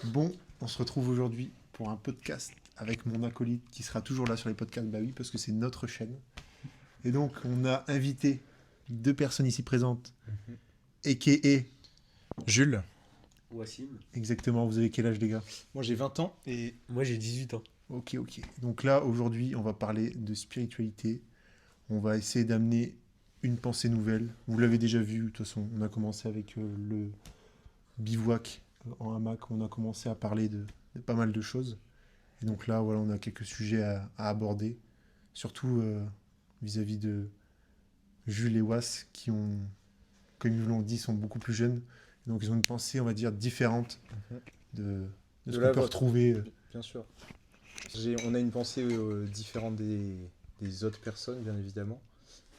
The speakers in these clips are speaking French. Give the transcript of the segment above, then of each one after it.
Bon, on se retrouve aujourd'hui pour un podcast avec mon acolyte qui sera toujours là sur les podcasts. Bah oui, parce que c'est notre chaîne. Et donc, on a invité deux personnes ici présentes, a.k.a. Jules. Wassim. Exactement, vous avez quel âge, les gars? Moi j'ai 20 ans et Moi j'ai 18 ans. Ok, ok. Donc là, aujourd'hui, on va parler de spiritualité. On va essayer d'amener une pensée nouvelle. Vous l'avez déjà vu, de toute façon, on a commencé avec le bivouac en hamac. On a commencé à parler de pas mal de choses. Et donc là, voilà, on a quelques sujets à aborder, surtout vis-à-vis de Jules et Was, qui ont, comme ils l'ont dit, sont beaucoup plus jeunes. Donc ils ont une pensée, on va dire, différente de, de ce De qu'on la peut vôtre. retrouver. bien sûr. On a une pensée différente des autres personnes, bien évidemment,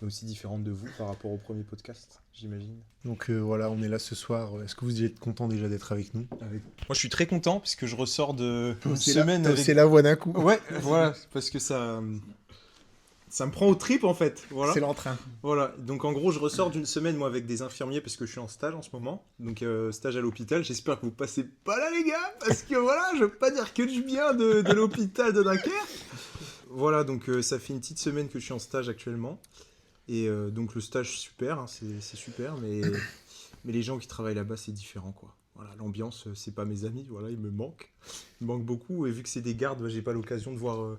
mais aussi différente de vous par rapport au premier podcast, j'imagine. Donc voilà, on est là ce soir. Est-ce que vous êtes content déjà d'être avec nous? Moi je suis très content puisque je ressors de une C'est semaine avec... la voix d'un coup. Ouais, voilà, parce que ça me prend aux tripes en fait. Voilà. C'est l'entrain. Voilà, donc en gros, je ressors d'une semaine, moi, avec des infirmiers, parce que je suis en stage en ce moment. Donc, stage à l'hôpital. J'espère que vous passez pas là, les gars, parce que voilà, je veux pas dire que du bien de l'hôpital de Dunkerque. Voilà, donc ça fait une petite semaine que je suis en stage actuellement. Et donc, le stage, super, hein, c'est super, mais les gens qui travaillent là-bas, c'est différent, quoi. Voilà, l'ambiance, c'est pas mes amis, voilà, ils me manquent. Ils me manquent beaucoup, et vu que c'est des gardes, bah, j'ai pas l'occasion de voir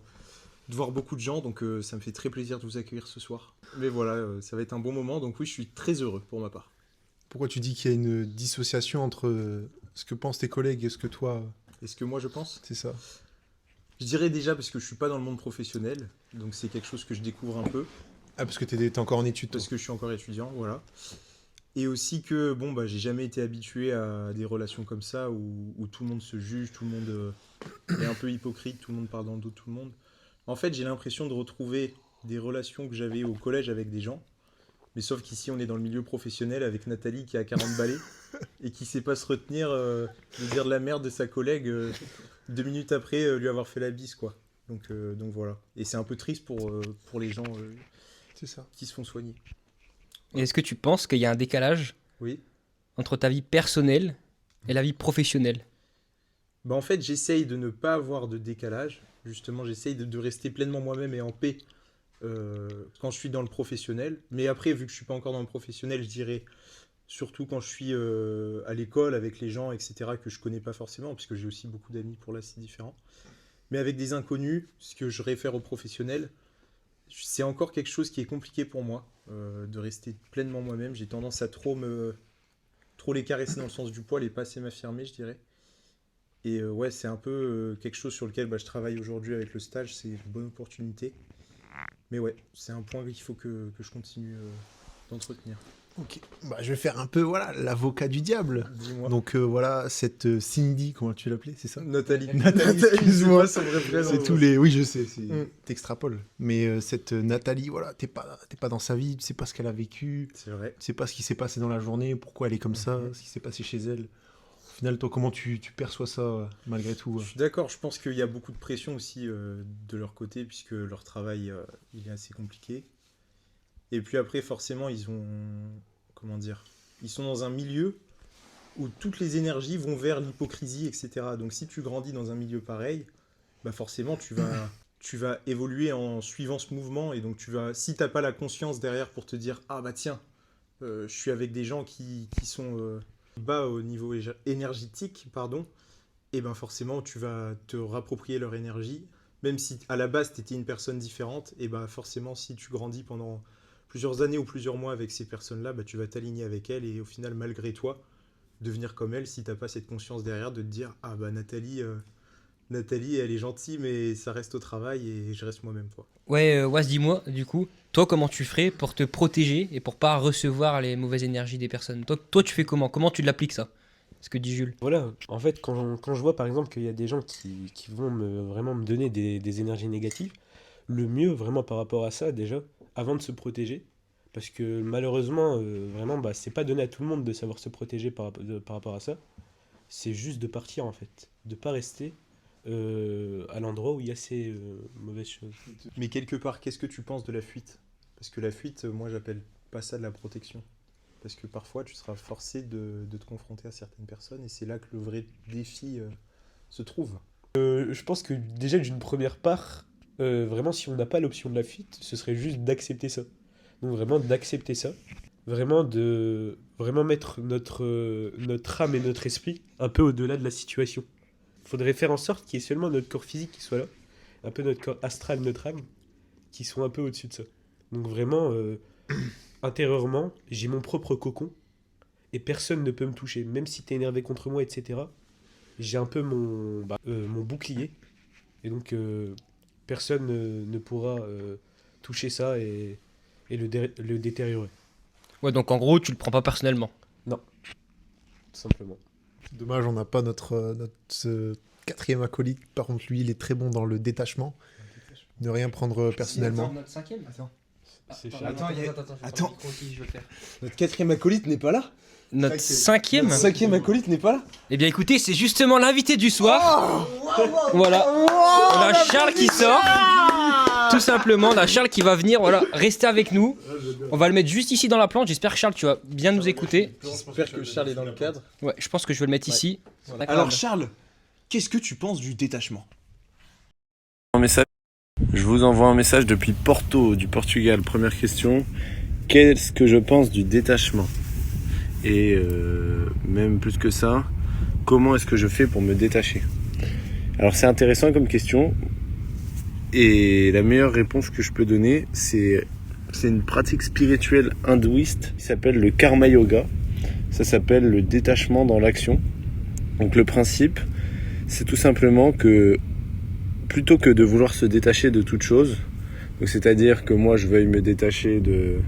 beaucoup de gens, donc ça me fait très plaisir de vous accueillir ce soir. Mais voilà, ça va être un bon moment, donc oui, je suis très heureux pour ma part. Pourquoi tu dis qu'il y a une dissociation entre ce que pensent tes collègues et ce que toi, Et ce que moi je pense, c'est ça? je dirais déjà parce que je suis pas dans le monde professionnel, donc c'est quelque chose que je découvre un peu, Ah, parce que t'es encore en études, toi. parce que je suis encore étudiant, voilà. Et aussi que, bon, bah, j'ai jamais été habitué à des relations comme ça, où tout le monde se juge, tout le monde est un peu hypocrite, tout le monde parle dans le dos de tout le monde. En fait, j'ai l'impression de retrouver des relations que j'avais au collège avec des gens. Mais sauf qu'ici, on est dans le milieu professionnel avec Nathalie qui a 40 balais et qui sait pas se retenir de dire de la merde de sa collègue 2 minutes après lui avoir fait la bise, quoi. Donc voilà. Et c'est un peu triste pour les gens C'est ça. qui se font soigner. Et est-ce que tu penses qu'il y a un décalage Oui. entre ta vie personnelle et la vie professionnelle? Bah en fait, j'essaye de ne pas avoir de décalage. Justement, j'essaye de rester pleinement moi-même et en paix quand je suis dans le professionnel. Mais après, vu que je suis pas encore dans le professionnel, je dirais surtout quand je suis à l'école avec les gens, etc., que je connais pas forcément, puisque j'ai aussi beaucoup d'amis pour là, c'est différent. Mais avec des inconnus, ce que je réfère au professionnel, c'est encore quelque chose qui est compliqué pour moi, de rester pleinement moi-même. J'ai tendance à trop les caresser dans le sens du poil et pas assez m'affirmer, je dirais. Et ouais, c'est un peu quelque chose sur lequel bah, je travaille aujourd'hui avec le stage, c'est une bonne opportunité. Mais ouais, c'est un point qu'il faut que je continue d'entretenir. Ok. Bah, je vais faire un peu, voilà, l'avocat du diable. Dis-moi. Donc voilà, cette Cindy, comment tu l'appelais, c'est ça? Nathalie. Nathalie, c'est excuse-moi. pas son vrai prénom. C'est tous les... Oui, je sais, c'est... Mm. T'extrapoles. Mais cette Nathalie, voilà, t'es pas dans sa vie, tu sais pas ce qu'elle a vécu, C'est vrai. tu sais pas ce qui s'est passé dans la journée, pourquoi elle est comme ça, Mhm. ce qui s'est passé chez elle. Au final, toi, comment tu perçois ça, malgré tout? Je suis d'accord, je pense qu'il y a beaucoup de pression aussi de leur côté, puisque leur travail, il est assez compliqué. Et puis après, forcément, ils ont... Comment dire? Ils sont dans un milieu où toutes les énergies vont vers l'hypocrisie, etc. Donc si tu grandis dans un milieu pareil, bah forcément, tu vas évoluer en suivant ce mouvement. Et donc, si t'as pas la conscience derrière pour te dire, ah bah tiens, je suis avec des gens qui sont bas au niveau énergétique, pardon, et ben forcément tu vas te rapproprier leur énergie, même si à la base tu étais une personne différente, et ben forcément si tu grandis pendant plusieurs années ou plusieurs mois avec ces personnes-là, bah, tu vas t'aligner avec elles et au final malgré toi devenir comme elles si t'as pas cette conscience derrière de te dire ah bah Nathalie elle est gentille mais ça reste au travail et je reste moi-même quoi. Ouais, Was, dis-moi, du coup, toi, comment tu ferais pour te protéger et pour pas recevoir les mauvaises énergies des personnes? Toi, tu fais comment? Comment tu l'appliques ça? Ce que dit Jules. Voilà, en fait, quand je vois par exemple qu'il y a des gens qui vont vraiment me donner des énergies négatives, le mieux vraiment par rapport à ça, déjà, avant de se protéger, parce que malheureusement, vraiment, bah, c'est pas donné à tout le monde de savoir se protéger par rapport à ça, c'est juste de partir en fait, de pas rester à l'endroit où il y a ces mauvaises choses. Mais quelque part qu'est-ce que tu penses de la fuite? Parce que la fuite moi j'appelle pas ça de la protection. Parce que parfois, tu seras forcé de te confronter à certaines personnes, et c'est là que le vrai défi se trouve. Je pense que déjà d'une première part, vraiment si on n'a pas l'option de la fuite, ce serait juste d'accepter ça. Donc vraiment d'accepter ça. Vraiment de vraiment mettre notre âme et notre esprit un peu au-delà de la situation. Il faudrait faire en sorte qu'il y ait seulement notre corps physique qui soit là, un peu notre corps astral, notre âme, qui sont un peu au-dessus de ça. Donc vraiment, intérieurement, j'ai mon propre cocon et personne ne peut me toucher. Même si t'es énervé contre moi, etc. J'ai un peu mon bouclier. Et donc, personne ne pourra toucher ça et le détériorer. Ouais, donc en gros, tu le prends pas personnellement. Tout simplement. Dommage, on n'a pas notre quatrième acolyte. Par contre, lui, il est très bon dans le détachement. Ne rien prendre personnellement. Notre cinquième. Attends. C'est Attends. Notre quatrième acolyte n'est pas là. Notre cinquième. Notre cinquième acolyte n'est pas là. Eh bien écoutez, c'est justement l'invité du soir. Voilà. On a Charles qui sort. Tout simplement, on a Charles qui va venir, voilà, rester avec nous. On va le mettre juste ici dans la plante. J'espère que Charles, tu vas bien nous écouter. J'espère que Charles est dans le cadre. Ouais, je pense que je vais le mettre ici. Alors Charles, qu'est-ce que tu penses du détachement? Je vous envoie un message depuis Porto, du Portugal. Première question, qu'est-ce que je pense du détachement? Et même plus que ça, comment est-ce que je fais pour me détacher? Alors c'est intéressant comme question. Et la meilleure réponse que je peux donner, c'est une pratique spirituelle hindouiste qui s'appelle le karma yoga. Ça s'appelle le détachement dans l'action. Donc le principe, c'est tout simplement que plutôt que de vouloir se détacher de toute chose, donc c'est-à-dire que moi je veuille me détacher de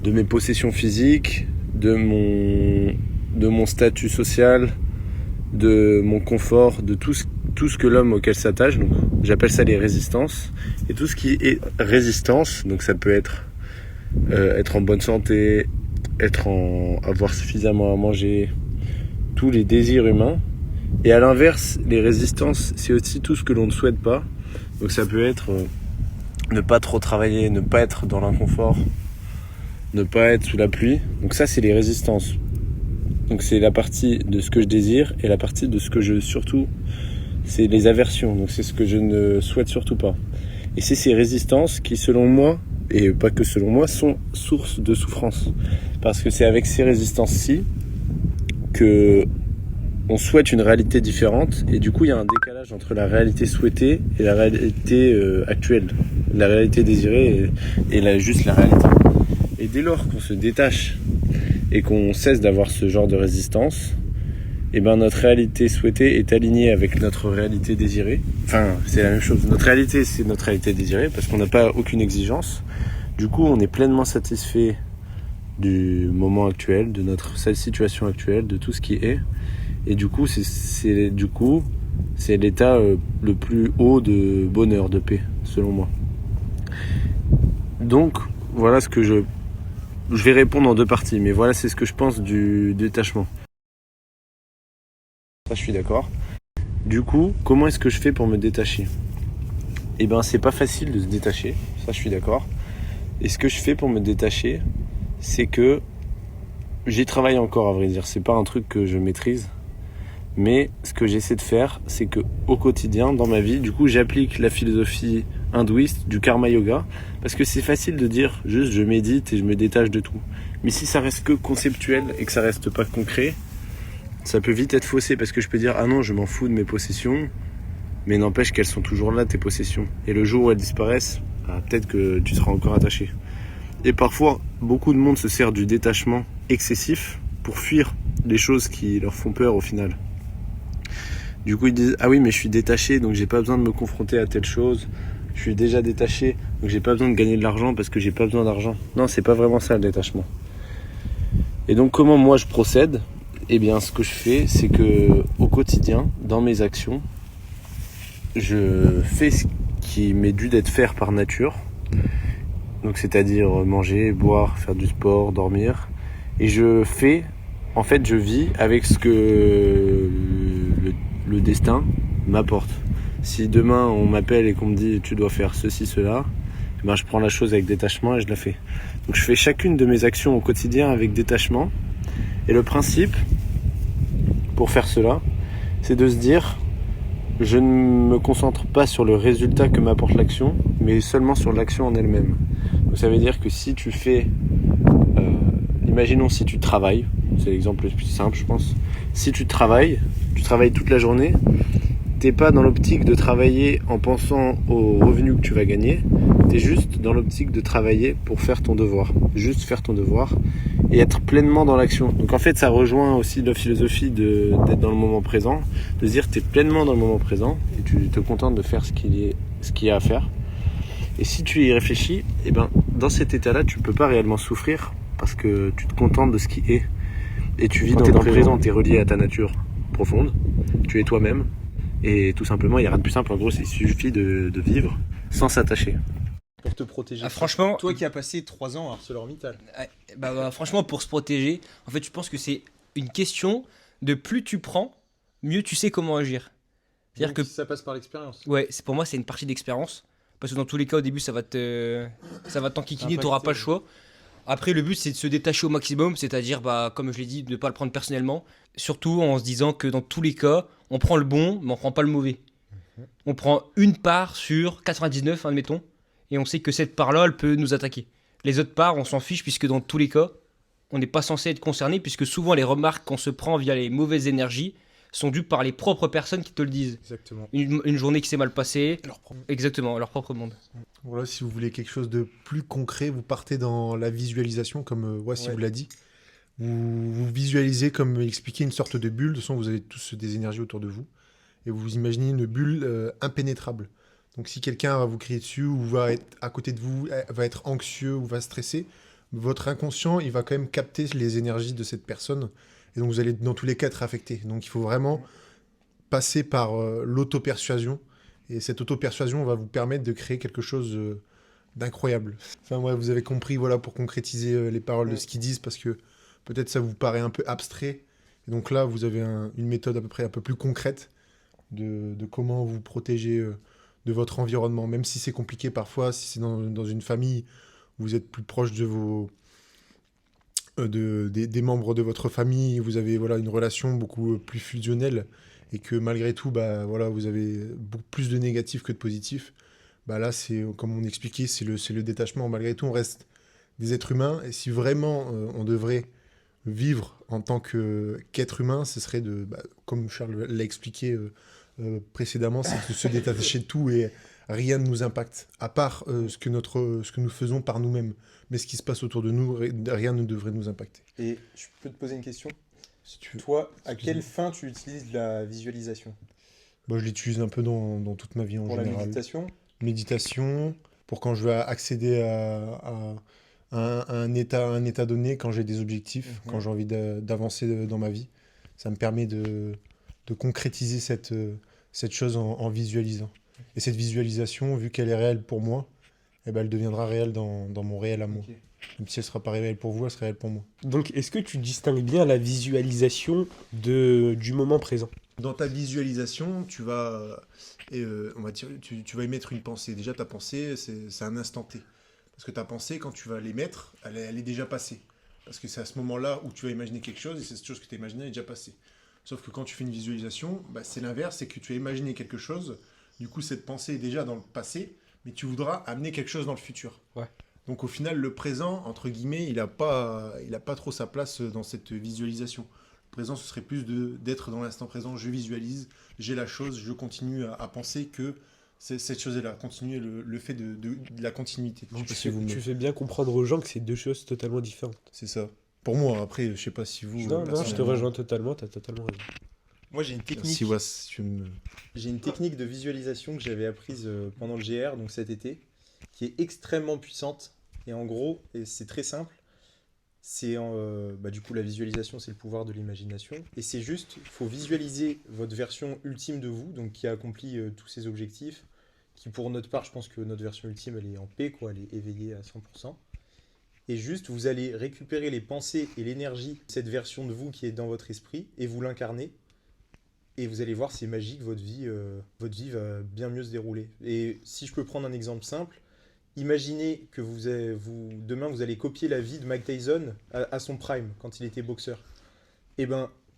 mes possessions physiques, de mon statut social, de mon confort, de tout ce que l'homme auquel s'attache, donc j'appelle ça les résistances, et tout ce qui est résistance, donc ça peut être en bonne santé, avoir suffisamment à manger, tous les désirs humains. Et à l'inverse, les résistances, c'est aussi tout ce que l'on ne souhaite pas. Donc ça peut être ne pas trop travailler, ne pas être dans l'inconfort, ne pas être sous la pluie. Donc ça, c'est les résistances. Donc c'est la partie de ce que je désire et la partie de ce que je surtout, c'est les aversions. Donc c'est ce que je ne souhaite surtout pas. Et c'est ces résistances qui, selon moi, et pas que selon moi, sont source de souffrance. Parce que c'est avec ces résistances-ci que on souhaite une réalité différente et du coup il y a un décalage entre la réalité souhaitée et la réalité actuelle, la réalité désirée et juste la réalité. Et dès lors qu'on se détache et qu'on cesse d'avoir ce genre de résistance, et ben notre réalité souhaitée est alignée avec notre réalité désirée. Enfin, c'est la même chose. Notre réalité, c'est notre réalité désirée parce qu'on n'a pas aucune exigence. Du coup, on est pleinement satisfait du moment actuel, de notre situation actuelle, de tout ce qui est. Et du coup, c'est l'état le plus haut de bonheur, de paix, selon moi. Donc, voilà ce que je vais répondre en deux parties, mais voilà, c'est ce que je pense du détachement. Ça, je suis d'accord. Du coup, comment est-ce que je fais pour me détacher? Eh ben, c'est pas facile de se détacher, ça, je suis d'accord. Et ce que je fais pour me détacher, c'est que j'y travaille encore, à vrai dire. C'est pas un truc que je maîtrise. Mais ce que j'essaie de faire, c'est que au quotidien, dans ma vie, du coup, j'applique la philosophie hindouiste du karma yoga, parce que c'est facile de dire juste je médite et je me détache de tout. Mais si ça reste que conceptuel et que ça reste pas concret, ça peut vite être faussé, parce que je peux dire ah non, je m'en fous de mes possessions, mais n'empêche qu'elles sont toujours là, tes possessions. Et le jour où elles disparaissent, peut-être que tu seras encore attaché. Et parfois, beaucoup de monde se sert du détachement excessif pour fuir les choses qui leur font peur au final. Du coup, ils disent ah oui, mais je suis détaché, donc j'ai pas besoin de me confronter à telle chose. Je suis déjà détaché, donc j'ai pas besoin de gagner de l'argent parce que j'ai pas besoin d'argent. Non, c'est pas vraiment ça le détachement. Et donc, comment moi je procède? Eh bien, ce que je fais, c'est que au quotidien, dans mes actions, je fais ce qui m'est dû d'être fait par nature. Donc, c'est-à-dire manger, boire, faire du sport, dormir. Et je vis avec ce que le destin m'apporte. Si demain on m'appelle et qu'on me dit tu dois faire ceci, cela, ben je prends la chose avec détachement et je la fais. Donc je fais chacune de mes actions au quotidien avec détachement. Et le principe pour faire cela, c'est de se dire, je ne me concentre pas sur le résultat que m'apporte l'action, mais seulement sur l'action en elle-même. Donc ça veut dire que si tu fais, imaginons si tu travailles, c'est l'exemple le plus simple je pense, si tu travailles toute la journée, t'es pas dans l'optique de travailler en pensant aux revenus que tu vas gagner, t'es juste dans l'optique de travailler pour faire ton devoir, juste faire ton devoir et être pleinement dans l'action. Donc en fait ça rejoint aussi la philosophie d'être dans le moment présent, de se dire t'es pleinement dans le moment présent et tu te contentes de faire ce qu'il y a à faire. Et si tu y réfléchis, eh ben, dans cet état-là tu peux pas réellement souffrir parce que tu te contentes de ce qui est et tu vis dans le présent, t'es relié à ta nature profonde, tu es toi-même. Et tout simplement, il n'y a rien de plus simple. En gros, il suffit de vivre sans s'attacher. Pour te protéger. Franchement, Toi qui as passé 3 ans à ArcelorMittal. franchement, pour se protéger, en fait, je pense que c'est une question de plus tu prends, mieux tu sais comment agir. C'est-à-dire que ça passe par l'expérience. ouais, pour moi, c'est une partie d'expérience. Parce que dans tous les cas, au début, ça va t'enquiquiner, tu n'auras pas le choix. Après, le but, c'est de se détacher au maximum, c'est-à-dire, comme je l'ai dit, de ne pas le prendre personnellement. Surtout en se disant que dans tous les cas, on prend le bon, mais on prend pas le mauvais. On prend une part sur 99, admettons, et on sait que cette part-là, elle peut nous attaquer. Les autres parts, on s'en fiche, puisque dans tous les cas, on n'est pas censé être concerné, puisque souvent les remarques qu'on se prend via les mauvaises énergies sont dues par les propres personnes qui te le disent. Exactement. Une journée qui s'est mal passée, exactement, leur propre monde. Voilà, si vous voulez quelque chose de plus concret, vous partez dans la visualisation, comme Voici vous l'a dit. Vous visualisez, comme expliqué, une sorte de bulle. De toute façon, vous avez tous des énergies autour de vous. Et vous imaginez une bulle impénétrable. Donc si quelqu'un va vous crier dessus, ou va être à côté de vous, va être anxieux, ou va stresser, votre inconscient, il va quand même capter les énergies de cette personne. Et donc vous allez dans tous les cas être affecté. Donc il faut vraiment passer par l'auto-persuasion. Et cette auto-persuasion va vous permettre de créer quelque chose d'incroyable. Enfin, ouais, vous avez compris, voilà, pour concrétiser les paroles de ce qu'ils disent, parce que peut-être ça vous paraît un peu abstrait. Et donc là, vous avez une méthode à peu près un peu plus concrète de comment vous protéger de votre environnement. Même si c'est compliqué parfois, si c'est dans une famille, vous êtes plus proche de des membres de votre famille, vous avez une relation beaucoup plus fusionnelle, et que malgré tout, vous avez beaucoup plus de négatifs que de positifs. Là, c'est, comme on expliquait, c'est le détachement. Malgré tout, on reste des êtres humains, et si vraiment on devrait vivre en tant qu'être humain, ce serait comme Charles l'a expliqué précédemment, c'est de se détacher de tout, et rien ne nous impacte, à part ce que nous faisons par nous-mêmes. Mais ce qui se passe autour de nous, rien ne devrait nous impacter. Et je peux te poser une question ? Si tu veux. Toi, à quelle fin tu utilises la visualisation ? Je l'utilise un peu dans toute ma vie en général. Pour la méditation ? Méditation, pour quand je veux accéder à un état donné, quand j'ai des objectifs, quand j'ai envie d'avancer dans ma vie. Ça me permet de concrétiser cette chose en visualisant. Et cette visualisation, vu qu'elle est réelle pour moi, elle deviendra réelle dans mon réel à moi. Okay. Même si elle ne sera pas réelle pour vous, elle sera réelle pour moi. Donc, est-ce que tu distingues bien la visualisation du moment présent ? Dans ta visualisation, tu vas, on va dire, tu vas émettre une pensée. Déjà, ta pensée, c'est un instant T. Parce que ta pensée, quand tu vas l'émettre, elle est déjà passée. Parce que c'est à ce moment-là où tu vas imaginer quelque chose, et cette chose que tu as imaginée est déjà passée. Sauf que quand tu fais une visualisation, c'est l'inverse, c'est que tu as imaginé quelque chose, du coup, cette pensée est déjà dans le passé, mais tu voudras amener quelque chose dans le futur. Ouais. Donc au final, le présent, entre guillemets, il n'a pas trop sa place dans cette visualisation. Le présent, ce serait plus d'être dans l'instant présent. Je visualise, j'ai la chose, je continue à penser que cette chose est là. Continuer le fait de la continuité. Tu fais bien comprendre aux gens que c'est deux choses totalement différentes. C'est ça. Pour moi, après, je ne sais pas si vous... Non, je te rejoins totalement, tu as totalement raison. Moi, j'ai une technique. J'ai une technique de visualisation que j'avais apprise pendant le GR, donc cet été, qui est extrêmement puissante. Et en gros, et c'est très simple, c'est du coup la visualisation, c'est le pouvoir de l'imagination. Et c'est juste, il faut visualiser votre version ultime de vous, donc qui a accompli tous ses objectifs, qui pour notre part, je pense que notre version ultime, elle est en paix, quoi, elle est éveillée à 100%. Et juste, vous allez récupérer les pensées et l'énergie de cette version de vous qui est dans votre esprit, et vous l'incarner. Et vous allez voir, c'est magique, votre vie va bien mieux se dérouler. Et si je peux prendre un exemple simple, imaginez que demain, vous allez copier la vie de Mike Tyson à son prime, quand il était boxeur. Et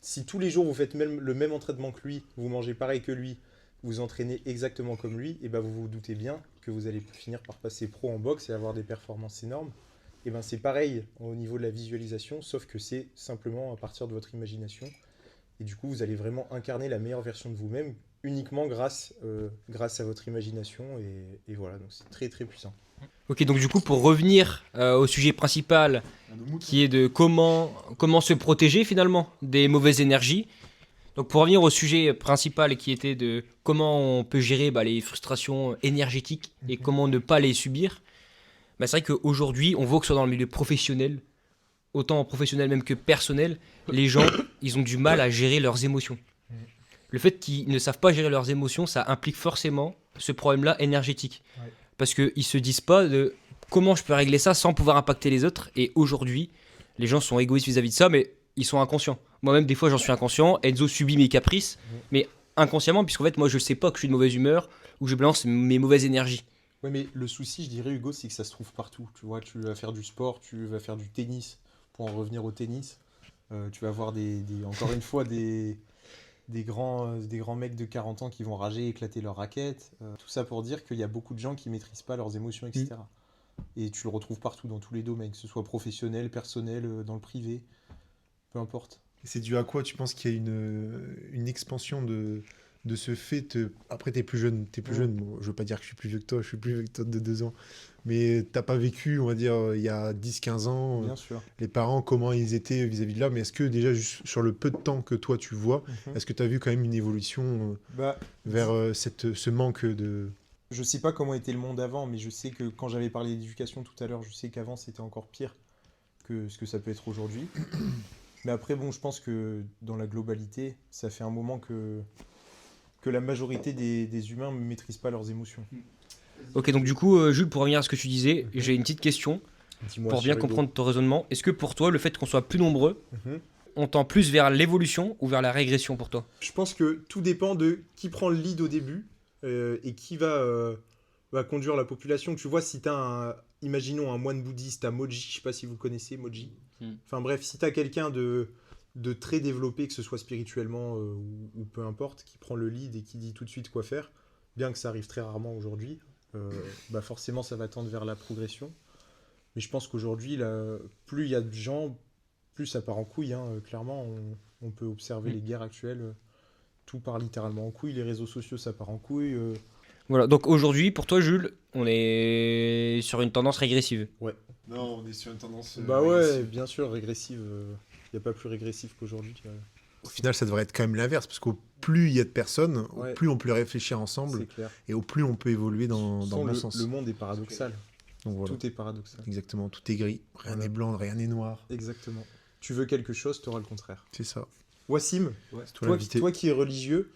si tous les jours vous faites le même entraînement que lui, vous mangez pareil que lui, vous entraînez exactement comme lui, et ben vous vous doutez bien que vous allez finir par passer pro en boxe et avoir des performances énormes. Et ben c'est pareil au niveau de la visualisation, sauf que c'est simplement à partir de votre imagination. Et du coup, vous allez vraiment incarner la meilleure version de vous-même uniquement grâce à votre imagination. Et voilà, donc c'est très très puissant. Ok, donc du coup, pour revenir au sujet principal, qui est de comment se protéger finalement des mauvaises énergies. Donc pour revenir au sujet principal qui était de comment on peut gérer les frustrations énergétiques et comment ne pas les subir, c'est vrai qu'aujourd'hui, on voit que ce soit dans le milieu professionnel, autant professionnel même que personnel, les gens, ils ont du mal à gérer leurs émotions. Le fait qu'ils ne savent pas gérer leurs émotions, ça implique forcément ce problème-là énergétique. Ouais. Parce qu'ils ne se disent pas de comment je peux régler ça sans pouvoir impacter les autres. Et aujourd'hui, les gens sont égoïstes vis-à-vis de ça, mais ils sont inconscients. Moi-même, des fois, j'en suis inconscient. Enzo subit mes caprices, mais inconsciemment, puisqu'en fait, moi, je ne sais pas que je suis de mauvaise humeur ou que je balance mes mauvaises énergies. Oui, mais le souci, je dirais, Hugo, c'est que ça se trouve partout. Tu vois, tu vas faire du sport, tu vas faire du tennis. Pour en revenir au tennis, tu vas avoir encore une fois des grands mecs de 40 ans qui vont rager, éclater leur raquette. Tout ça pour dire qu'il y a beaucoup de gens qui ne maîtrisent pas leurs émotions, etc. Et tu le retrouves partout dans tous les domaines, que ce soit professionnel, personnel, dans le privé, peu importe. Et c'est dû à quoi tu penses qu'il y a une expansion de ce fait Après, t'es plus jeune. Bon, je veux pas dire que je suis plus vieux que toi, je suis plus vieux que toi de 2 ans. Mais t'as pas vécu, on va dire, il y a 10-15 ans, Bien sûr. Les parents, comment ils étaient vis-à-vis de là. Mais est-ce que déjà, juste sur le peu de temps que toi tu vois, est-ce que tu as vu quand même une évolution vers ce manque de... Je sais pas comment était le monde avant, mais je sais que quand j'avais parlé d'éducation tout à l'heure, je sais qu'avant c'était encore pire que ce que ça peut être aujourd'hui. Mais après, bon, je pense que dans la globalité, ça fait un moment que la majorité des humains ne maîtrisent pas leurs émotions. Ok, donc du coup, Jules, pour revenir à ce que tu disais, j'ai une petite question pour bien comprendre ton raisonnement. Est-ce que pour toi, le fait qu'on soit plus nombreux, on tend plus vers l'évolution ou vers la régression pour toi ? Je pense que tout dépend de qui prend le lead au début et qui va conduire la population. Tu vois, si tu as imaginons un moine bouddhiste à Moji, je ne sais pas si vous connaissez Moji. Enfin bref, si tu as quelqu'un de très développé, que ce soit spirituellement ou peu importe, qui prend le lead et qui dit tout de suite quoi faire, bien que ça arrive très rarement aujourd'hui, forcément ça va tendre vers la progression. Mais je pense qu'aujourd'hui, plus il y a de gens, plus ça part en couille. Clairement, on peut observer les guerres actuelles, tout part littéralement en couille. Les réseaux sociaux, ça part en couille. Voilà, donc aujourd'hui, pour toi, Jules, on est sur une tendance régressive. Ouais. Non, on est sur une tendance... ouais, bien sûr, régressive. Il n'y a pas plus régressif qu'aujourd'hui. Au final, ça devrait être quand même l'inverse, parce qu'au plus il y a de personnes, au plus on peut réfléchir ensemble, et au plus on peut évoluer dans le bon sens. Le monde est paradoxal. Donc, voilà. Tout est paradoxal. Exactement, tout est gris, rien n'est blanc, rien n'est noir. Exactement. Tu veux quelque chose, tu auras le contraire. C'est ça. Wassim, toi qui es religieux,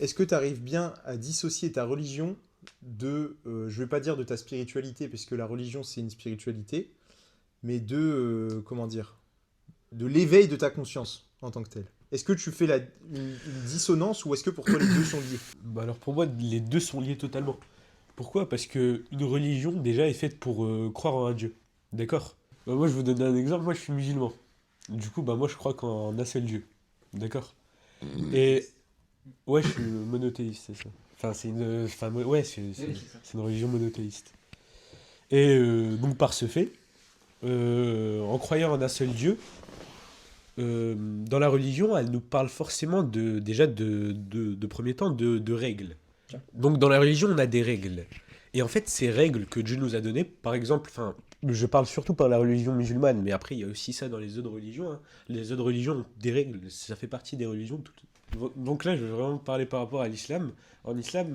est-ce que tu arrives bien à dissocier ta religion de, je vais pas dire de ta spiritualité, parce que la religion c'est une spiritualité, mais de l'éveil de ta conscience en tant que tel? Est-ce que tu fais une dissonance ou est-ce que pour toi les deux sont liés? Alors pour moi, les deux sont liés totalement. Pourquoi ? Parce qu'une religion déjà est faite pour croire en un Dieu. D'accord ? Moi je vous donne un exemple, moi je suis musulman. Du coup, moi je crois qu'en un seul Dieu. D'accord ? Et ouais, je suis monothéiste, c'est ça. Enfin, c'est une religion monothéiste. Et donc par ce fait, en croyant en un seul Dieu, dans la religion, elle nous parle forcément de premier temps de règles. Donc dans la religion, on a des règles. Et en fait, ces règles que Dieu nous a données, par exemple, je parle surtout par la religion musulmane, mais après, il y a aussi ça dans les autres religions. Les autres religions ont des règles, ça fait partie des religions. Donc là, je veux vraiment parler par rapport à l'islam. En islam,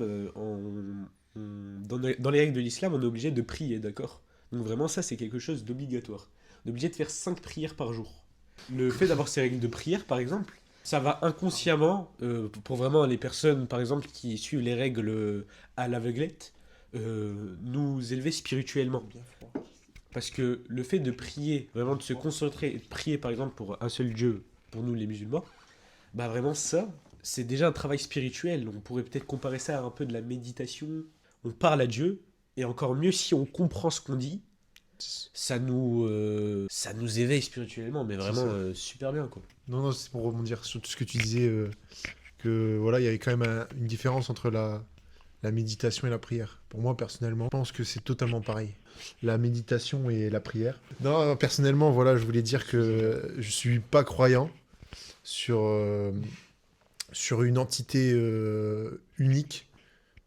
dans les règles de l'islam, on est obligé de prier, d'accord ? Donc vraiment, ça, c'est quelque chose d'obligatoire. On est obligé de faire 5 prières par jour. Le fait d'avoir ces règles de prière, par exemple, ça va inconsciemment, pour vraiment les personnes, par exemple, qui suivent les règles à l'aveuglette, nous élever spirituellement. Parce que le fait de prier, vraiment de se concentrer et de prier, par exemple, pour un seul Dieu, pour nous les musulmans, vraiment ça, c'est déjà un travail spirituel. On pourrait peut-être comparer ça à un peu de la méditation. On parle à Dieu, et encore mieux si on comprend ce qu'on dit, ça nous éveille spirituellement, mais vraiment super bien, quoi. Non, c'est pour rebondir sur tout ce que tu disais, que voilà, il y avait quand même une différence entre la méditation et la prière. Pour moi, personnellement, je pense que c'est totalement pareil. La méditation et la prière. Non, personnellement, voilà, je voulais dire que je suis pas croyant sur une entité unique.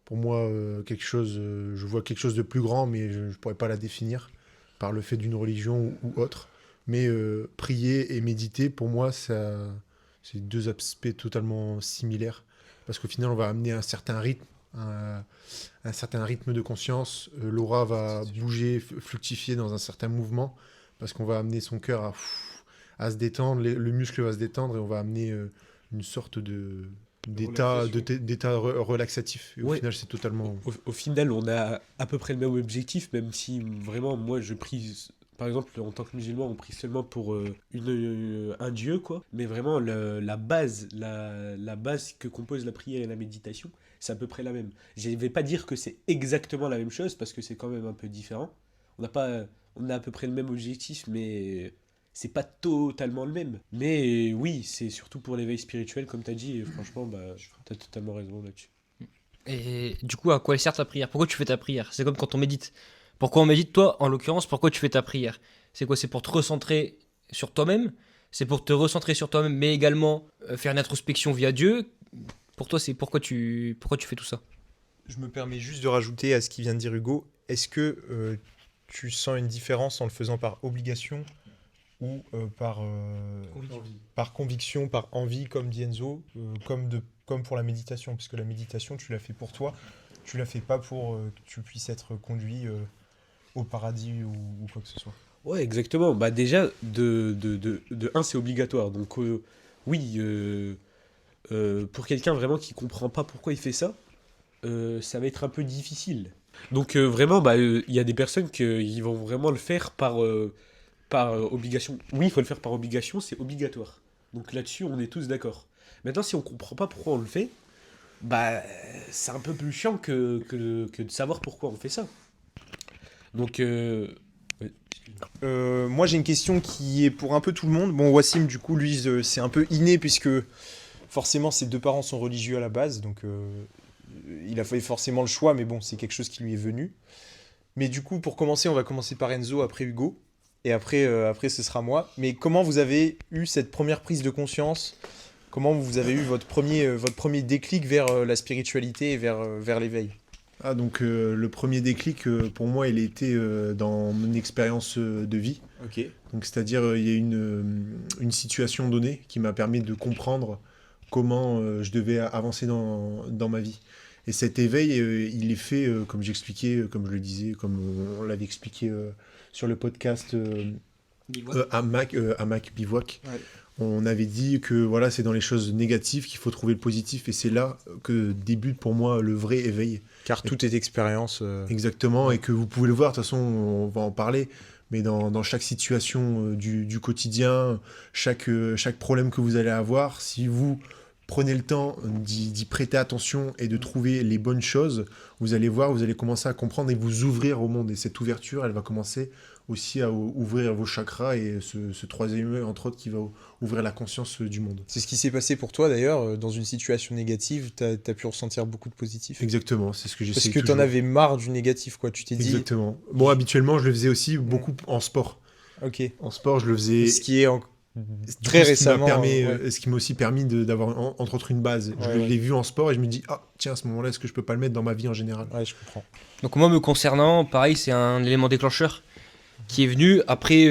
Pour moi, je vois quelque chose de plus grand, mais je ne pourrais pas la définir par le fait d'une religion ou autre. Mais prier et méditer, pour moi, c'est deux aspects totalement similaires. Parce qu'au final, on va amener un certain rythme, un certain rythme de conscience. L'aura va bouger, fluctifier dans un certain mouvement. Parce qu'on va amener son cœur à se détendre, le muscle va se détendre et on va amener une sorte d'état relaxatif. Et au final, c'est totalement... Au final, on a à peu près le même objectif, même si vraiment, moi, je prie... Par exemple, en tant que musulman, on prie seulement pour un dieu, quoi. Mais vraiment, la base que compose la prière et la méditation, c'est à peu près la même. Je ne vais pas dire que c'est exactement la même chose, parce que c'est quand même un peu différent. On a à peu près le même objectif, mais c'est pas totalement le même. Mais oui, c'est surtout pour l'éveil spirituel, comme tu as dit, et franchement, tu as totalement raison là-dessus. Et du coup, à quoi elle sert ta prière? Pourquoi tu fais ta prière? C'est comme quand on médite. Pourquoi on médite, toi, en l'occurrence, pourquoi tu fais ta prière? C'est quoi? C'est pour te recentrer sur toi-même? C'est pour te recentrer sur toi-même, mais également faire une introspection via Dieu? Pour toi, c'est pourquoi tu fais tout ça? Je me permets juste de rajouter à ce qui vient de dire Hugo. Est-ce que tu sens une différence en le faisant par obligation ou par conviction, par envie, comme dit Enzo, comme pour la méditation? Parce que la méditation, tu l'as fait pour toi. Tu l'as fait pas pour que tu puisses être conduit au paradis ou quoi que ce soit. Ouais, exactement. Bah déjà, de un, c'est obligatoire. Donc oui, pour quelqu'un vraiment qui comprend pas pourquoi il fait ça, ça va être un peu difficile. Donc vraiment, il y a des personnes qui vont vraiment le faire par obligation. Oui, il faut le faire par obligation, c'est obligatoire. Donc là-dessus, on est tous d'accord. Maintenant, si on comprend pas pourquoi on le fait, c'est un peu plus chiant que de savoir pourquoi on fait ça. Donc, moi, j'ai une question qui est pour un peu tout le monde. Bon, Wassim, du coup, lui, c'est un peu inné puisque forcément, ses deux parents sont religieux à la base. Donc, il a fait forcément le choix, mais bon, c'est quelque chose qui lui est venu. Mais du coup, pour commencer, on va commencer par Enzo, après Hugo. Et après, ce sera moi. Mais comment vous avez eu cette première prise de conscience? Comment vous avez eu votre premier déclic vers la spiritualité et vers l'éveil? Donc le premier déclic, pour moi, il était dans mon expérience de vie. Ok. Donc c'est-à-dire, il y a une situation donnée qui m'a permis de comprendre comment je devais avancer dans ma vie. Et cet éveil, il est fait, comme j'expliquais, comme je le disais, comme on l'avait expliqué sur le podcast à Mac Bivouac. Ouais. On avait dit que voilà, c'est dans les choses négatives qu'il faut trouver le positif, et c'est là que débute pour moi le vrai éveil. Car tout est expérience. Exactement, et que vous pouvez le voir, de toute façon, on va en parler, mais dans chaque situation du quotidien, chaque problème que vous allez avoir, si vous prenez le temps d'y prêter attention et de trouver les bonnes choses, vous allez voir, vous allez commencer à comprendre et vous ouvrir au monde. Et cette ouverture, elle va commencer aussi à ouvrir vos chakras, et ce troisième œil, entre autres, qui va ouvrir la conscience du monde. C'est ce qui s'est passé pour toi d'ailleurs. Dans une situation négative, t'as pu ressentir beaucoup de positif. Exactement, c'est ce que j'essaie Parce que toujours. t'en avais marre du négatif, quoi. Tu t'es dit. Exactement. Bon, habituellement, je le faisais aussi beaucoup en sport. Ok. En sport, je le faisais. Ce qui est très récemment. Ce qui m'a aussi permis d'avoir entre autres une base. Je l'ai vu en sport et je me dis, ah tiens, à ce moment-là, est-ce que je peux pas le mettre dans ma vie en général? Ouais, je comprends. Donc moi, me concernant, pareil, c'est un élément déclencheur qui est venu. Après,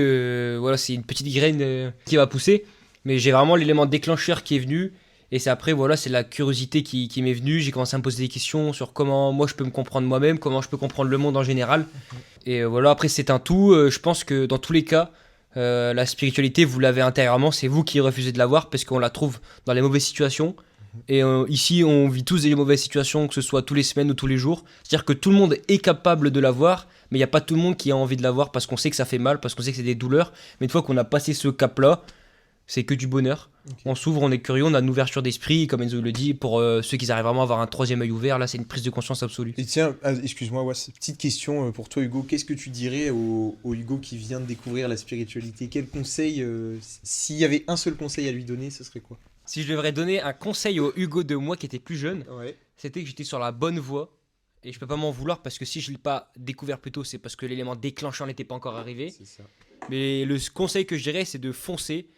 voilà, c'est une petite graine qui va pousser. Mais j'ai vraiment l'élément déclencheur qui est venu. Et c'est après, voilà, c'est la curiosité qui m'est venue. J'ai commencé à me poser des questions sur comment moi je peux me comprendre moi-même, comment je peux comprendre le monde en général. Et voilà, après, c'est un tout. Je pense que dans tous les cas, la spiritualité, vous l'avez intérieurement. C'est vous qui refusez de la voir parce qu'on la trouve dans les mauvaises situations. Et ici, on vit tous des mauvaises situations, que ce soit tous les semaines ou tous les jours. C'est-à-dire que tout le monde est capable de la voir, mais il n'y a pas tout le monde qui a envie de la voir parce qu'on sait que ça fait mal, parce qu'on sait que c'est des douleurs. Mais une fois qu'on a passé ce cap-là, c'est que du bonheur. Ok. On s'ouvre, on est curieux, on a une ouverture d'esprit, comme Enzo le dit, pour ceux qui arrivent vraiment à avoir un troisième œil ouvert, là c'est une prise de conscience absolue. Et tiens, excuse-moi, petite question pour toi, Hugo. Qu'est-ce que tu dirais au Hugo qui vient de découvrir la spiritualité? Quel conseil, s'il y avait un seul conseil à lui donner, ce serait quoi? Si je devrais donner un conseil au Hugo de moi qui était plus jeune, Ouais. c'était que j'étais sur la bonne voie. Et je peux pas m'en vouloir parce que si je l'ai pas découvert plus tôt, c'est parce que l'élément déclencheur n'était pas encore arrivé. C'est ça. Mais le conseil que je dirais, c'est de foncer,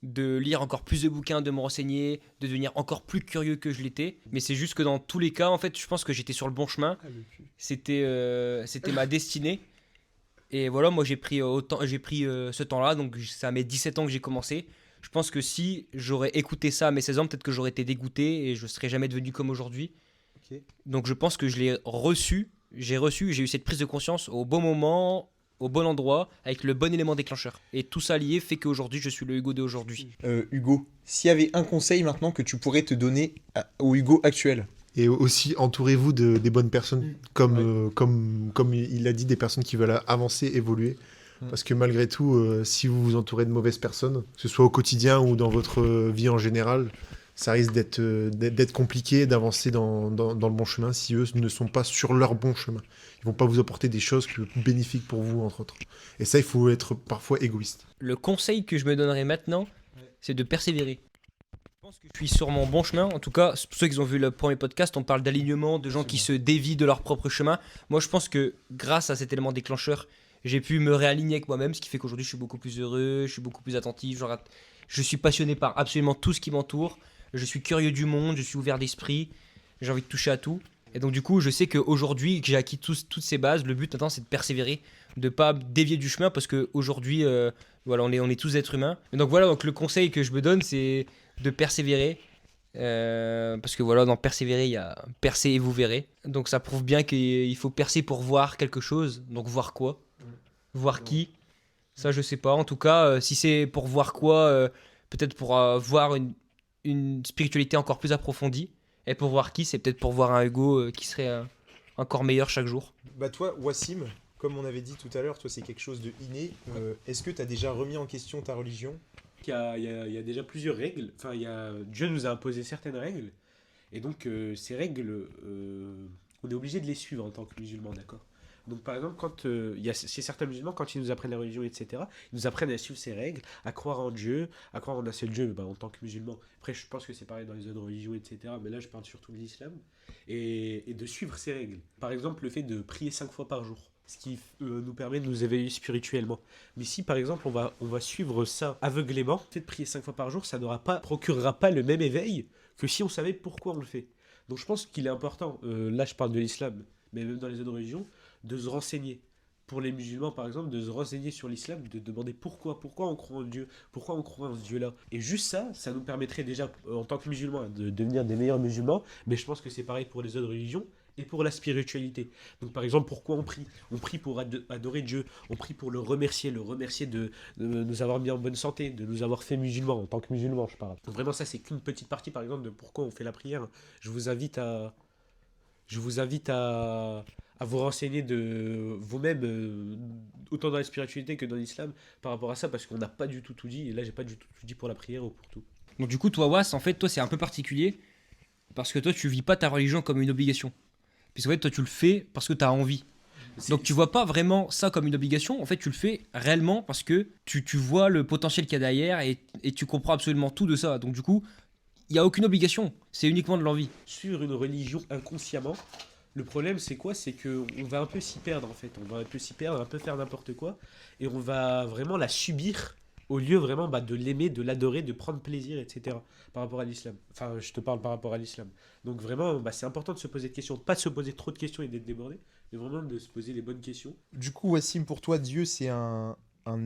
de lire encore plus de bouquins, de me renseigner, de devenir encore plus curieux que je l'étais. Mais c'est juste que dans tous les cas, en fait, je pense que j'étais sur le bon chemin. C'était ma destinée. Et voilà, moi j'ai pris ce temps-là, donc ça met 17 ans que j'ai commencé. Je pense que si j'aurais écouté ça à mes 16 ans, peut-être que j'aurais été dégoûté et je serais jamais devenu comme aujourd'hui. Ok. Donc je pense que je l'ai reçu, j'ai eu cette prise de conscience au bon moment, au bon endroit, avec le bon élément déclencheur. Et tout ça lié fait qu'aujourd'hui je suis le Hugo d'aujourd'hui. Hugo, s'il y avait un conseil maintenant que tu pourrais te donner au Hugo actuel. Et aussi, entourez-vous des bonnes personnes, comme il a dit, des personnes qui veulent avancer, évoluer. Parce que malgré tout, si vous vous entourez de mauvaises personnes, que ce soit au quotidien ou dans votre vie en général, ça risque d'être compliqué d'avancer dans le bon chemin si eux ne sont pas sur leur bon chemin. Ils vont pas vous apporter des choses bénéfiques pour vous, entre autres. Et ça, il faut être parfois égoïste. Le conseil que je me donnerai maintenant, c'est de persévérer. Je pense que je suis sur mon bon chemin. En tout cas, pour ceux qui ont vu le premier podcast, on parle d'alignement, de gens qui se dévient de leur propre chemin. Moi, je pense que grâce à cet élément déclencheur, j'ai pu me réaligner avec moi-même, ce qui fait qu'aujourd'hui, je suis beaucoup plus heureux, je suis beaucoup plus attentif. Je suis passionné par absolument tout ce qui m'entoure. Je suis curieux du monde, je suis ouvert d'esprit. J'ai envie de toucher à tout. Et donc, du coup, je sais qu'aujourd'hui, que j'ai acquis toutes ces bases, le but maintenant, c'est de persévérer, de pas dévier du chemin, parce qu'aujourd'hui, voilà, on est tous êtres humains. Et donc, voilà, donc, le conseil que je me donne, c'est de persévérer. Parce que voilà, dans persévérer, il y a percer et vous verrez. Donc, ça prouve bien qu'il faut percer pour voir quelque chose. Donc, voir quoi? Voir qui? Ça, je sais pas. En tout cas, si c'est pour voir quoi, peut-être pour voir une spiritualité encore plus approfondie. Et pour voir qui, c'est peut-être pour voir un Hugo qui serait encore meilleur chaque jour. Bah toi, Wassim, comme on avait dit tout à l'heure, toi c'est quelque chose de inné. Est-ce que tu as déjà remis en question ta religion? Il y a déjà plusieurs règles. Enfin, Dieu nous a imposé certaines règles. Et donc, ces règles, on est obligé de les suivre en tant que musulman, d'accord? Donc, par exemple, chez certains musulmans, quand ils nous apprennent la religion, etc., ils nous apprennent à suivre ces règles, à croire en Dieu, à croire en un seul Dieu, en tant que musulman. Après, je pense que c'est pareil dans les autres religions, etc., mais là, je parle surtout de l'islam. Et de suivre ces règles. Par exemple, le fait de prier 5 fois par jour, ce qui nous permet de nous éveiller spirituellement. Mais si, par exemple, on va suivre ça aveuglément, le fait de prier 5 fois par jour, ça procurera pas le même éveil que si on savait pourquoi on le fait. Donc, je pense qu'il est important, là, je parle de l'islam, mais même dans les autres religions, de se renseigner. Pour les musulmans, par exemple, de se renseigner sur l'islam, de demander pourquoi on croit en Dieu, pourquoi on croit en ce Dieu-là. Et juste ça nous permettrait déjà, en tant que musulmans, de devenir des meilleurs musulmans, mais je pense que c'est pareil pour les autres religions et pour la spiritualité. Donc par exemple, pourquoi on prie? On prie pour adorer Dieu, on prie pour le remercier de nous avoir mis en bonne santé, de nous avoir fait musulmans, en tant que musulmans, je parle. Donc vraiment, ça, c'est qu'une petite partie, par exemple, de pourquoi on fait la prière. Je vous invite à vous renseigner de vous-même, autant dans la spiritualité que dans l'islam, par rapport à ça, parce qu'on n'a pas du tout dit, et là j'ai pas du tout dit pour la prière ou pour tout. Donc du coup, toi, Was, en fait, toi, c'est un peu particulier, parce que toi, tu vis pas ta religion comme une obligation. Puisqu'en fait, toi, tu le fais parce que tu as envie. Donc tu vois pas vraiment ça comme une obligation, en fait, tu le fais réellement parce que tu vois le potentiel qu'il y a derrière et tu comprends absolument tout de ça. Donc du coup, il n'y a aucune obligation, c'est uniquement de l'envie. Sur une religion inconsciemment, le problème c'est quoi? C'est qu'on va un peu s'y perdre en fait. On va un peu s'y perdre, un peu faire n'importe quoi. Et on va vraiment la subir au lieu vraiment de l'aimer, de l'adorer, de prendre plaisir, etc. Par rapport à l'islam. Enfin, je te parle par rapport à l'islam. Donc vraiment, c'est important de se poser des questions. Pas de se poser trop de questions et d'être débordé, mais vraiment de se poser les bonnes questions. Du coup, Wassim, pour toi, Dieu c'est un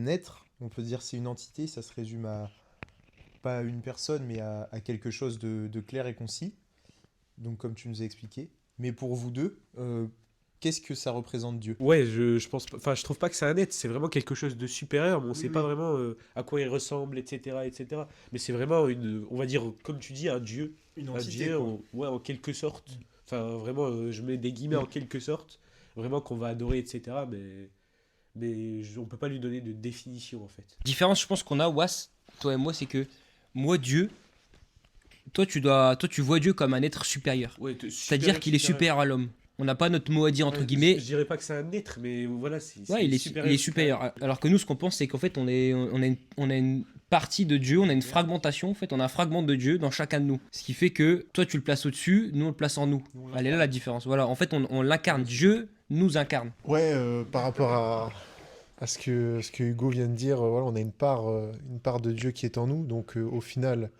être, on peut dire c'est une entité, ça se résume à pas à une personne, mais à quelque chose de clair et concis. Donc comme tu nous as expliqué. Mais pour vous deux, qu'est-ce que ça représente Dieu? Ouais, je pense pas, enfin je trouve pas que c'est un être, c'est vraiment quelque chose de supérieur, mais on sait pas vraiment à quoi il ressemble, etc. Mais c'est vraiment on va dire, comme tu dis, un dieu. Une Un entité, dieu, quoi. ouais, en quelque sorte. Enfin vraiment, je mets des guillemets en quelque sorte, vraiment qu'on va adorer, etc. Mais on peut pas lui donner de définition en fait. Différence, je pense qu'on a, Was, toi et moi, c'est que moi, Dieu, toi, tu vois Dieu comme un être supérieur. Ouais, C'est-à-dire qu'il est supérieur à l'homme. On n'a pas notre mot à dire, entre guillemets. Je dirais pas que c'est un être, mais voilà, Ouais, il est supérieur. Alors que nous, ce qu'on pense, c'est qu'en fait, on a une partie de Dieu, on a une fragmentation, en fait, on a un fragment de Dieu dans chacun de nous. Ce qui fait que toi, tu le places au-dessus, nous, on le place en nous. Elle est là la différence. Voilà, en fait, on l'incarne. Dieu nous incarne. Ouais, par rapport à ce que Hugo vient de dire, voilà, on a une part de Dieu qui est en nous. Donc, au final,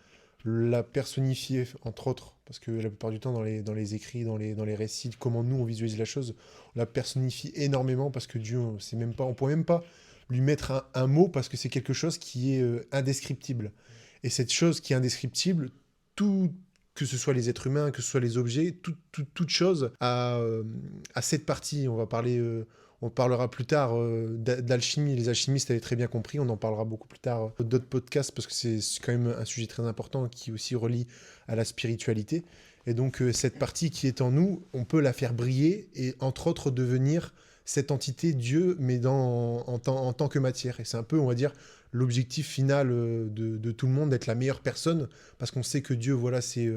la personnifier, entre autres, parce que la plupart du temps, dans les écrits, dans les récits, comment nous, on visualise la chose, on la personnifie énormément parce que Dieu, on pourrait même pas lui mettre un mot parce que c'est quelque chose qui est indescriptible. Et cette chose qui est indescriptible, que ce soit les êtres humains, que ce soit les objets, toute chose a cette partie. On parlera plus tard d'alchimie. Les alchimistes avaient très bien compris. On en parlera beaucoup plus tard dans d'autres podcasts parce que c'est quand même un sujet très important qui aussi relie à la spiritualité. Et donc cette partie qui est en nous, on peut la faire briller et entre autres devenir cette entité Dieu, mais en tant que matière. Et c'est un peu, on va dire, l'objectif final de tout le monde, d'être la meilleure personne, parce qu'on sait que Dieu, voilà, si